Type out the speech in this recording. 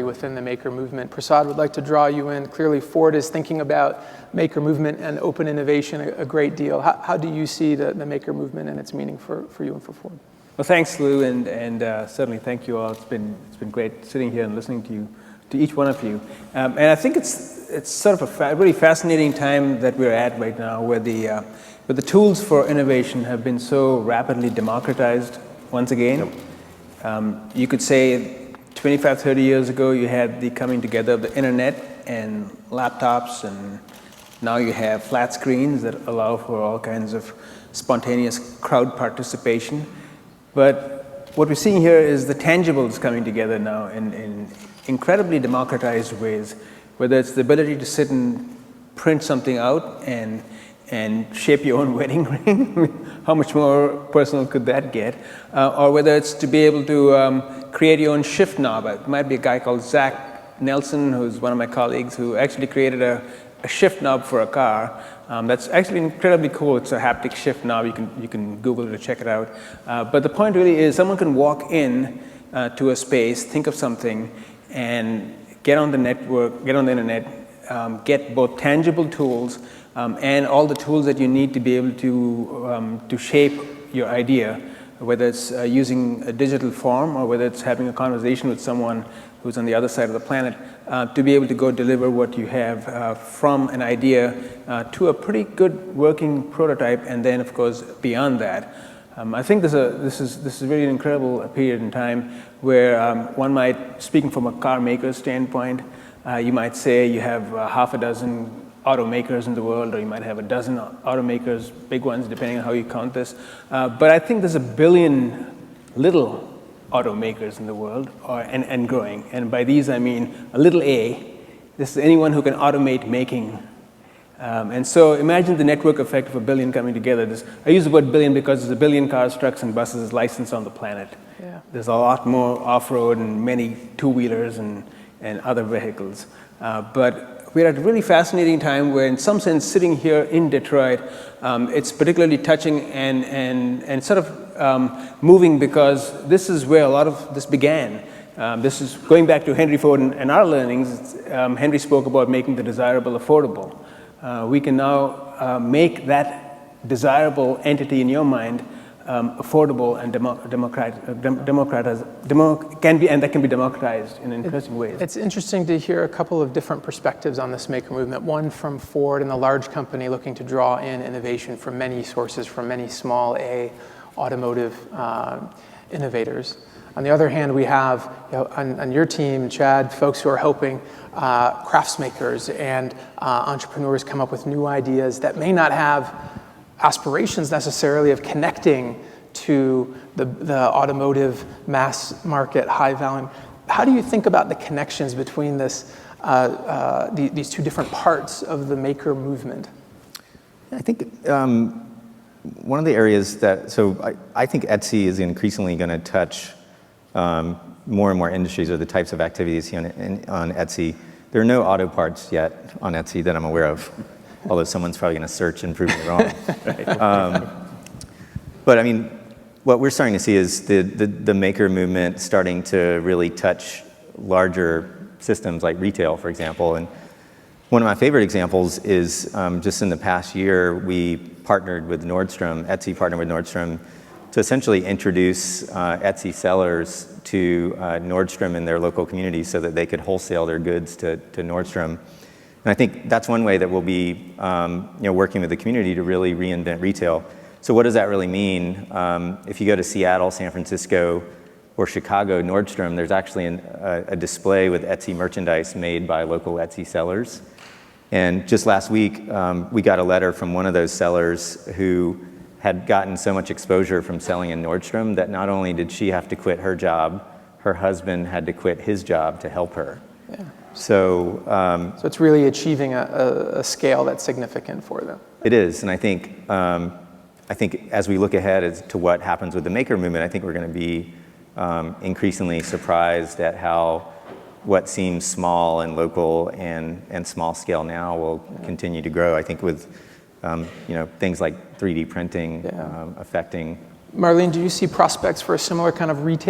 within the maker movement. Prasad would like to draw you in. Clearly, Ford is thinking about maker movement and open innovation a great deal. How do you see the maker movement and its meaning for you and for Ford? Well, thanks, Lou, and certainly thank you all. It's been great sitting here and listening to each one of you. And I think it's sort of a really fascinating time that we're at right now, where the tools for innovation have been so rapidly democratized once again. Yep. You could say 25, 30 years ago, you had the coming together of the internet and laptops, and now you have flat screens that allow for all kinds of spontaneous crowd participation. But what we're seeing here is the tangibles coming together now in incredibly democratized ways, whether it's the ability to sit and print something out and shape your own wedding ring. How much more personal could that get? Or whether it's to be able to create your own shift knob. It might be a guy called Zach Nelson, who's one of my colleagues, who actually created a shift knob for a car. That's actually incredibly cool. It's a haptic shift knob. You can Google it to check it out. But the point really is someone can walk in to a space, think of something, and get on the network, get on the internet, get both tangible tools and all the tools that you need to be able to shape your idea, whether it's using a digital form or whether it's having a conversation with someone who's on the other side of the planet, to be able to go deliver what you have from an idea to a pretty good working prototype, and then of course beyond that. I think this is really an incredible period in time where one might, speaking from a car maker's standpoint, you might say you have half a dozen automakers in the world, or you might have a dozen automakers, big ones, depending on how you count this. But I think there's 1 billion little automakers in the world, and growing. And by these, I mean a little a. This is anyone who can automate making. And so imagine the network effect of 1 billion coming together. I use the word billion because there's 1 billion cars, trucks, and buses licensed on the planet. Yeah. There's a lot more off-road and many two-wheelers and other vehicles. But we're at a really fascinating time where, in some sense, sitting here in Detroit, it's particularly touching and sort of moving, because this is where a lot of this began. This is going back to Henry Ford and our learnings. Henry spoke about making the desirable affordable. We can now make that desirable entity in your mind affordable and that can be democratized in interesting ways. It's interesting to hear a couple of different perspectives on this maker movement. One from Ford and the large company looking to draw in innovation from many sources, from many small A automotive innovators. On the other hand, we have on your team, Chad, folks who are helping craftsmakers and entrepreneurs come up with new ideas that may not have aspirations necessarily of connecting to the automotive mass market high volume. How do you think about the connections between these two different parts of the maker movement? I think one of the areas I think Etsy is increasingly going to touch more and more industries, or the types of activities on Etsy. There are no auto parts yet on Etsy that I'm aware of. Although someone's probably going to search and prove me wrong. Right. But I mean, what we're starting to see is the maker movement starting to really touch larger systems like retail, for example. And one of my favorite examples is just in the past year, we partnered with Nordstrom, Etsy partnered with Nordstrom, to essentially introduce Etsy sellers to Nordstrom in their local communities so that they could wholesale their goods to Nordstrom. And I think that's one way that we'll be working with the community to really reinvent retail. So what does that really mean? If you go to Seattle, San Francisco, or Chicago, Nordstrom, there's actually a display with Etsy merchandise made by local Etsy sellers. And just last week, we got a letter from one of those sellers who had gotten so much exposure from selling in Nordstrom that not only did she have to quit her job, her husband had to quit his job to help her. Yeah. So it's really achieving a scale that's significant for them. It is, and I think as we look ahead as to what happens with the maker movement, I think we're going to be increasingly surprised at how what seems small and local and small scale now will continue to grow. I think with things like 3D printing affecting. Marlene, do you see prospects for a similar kind of retail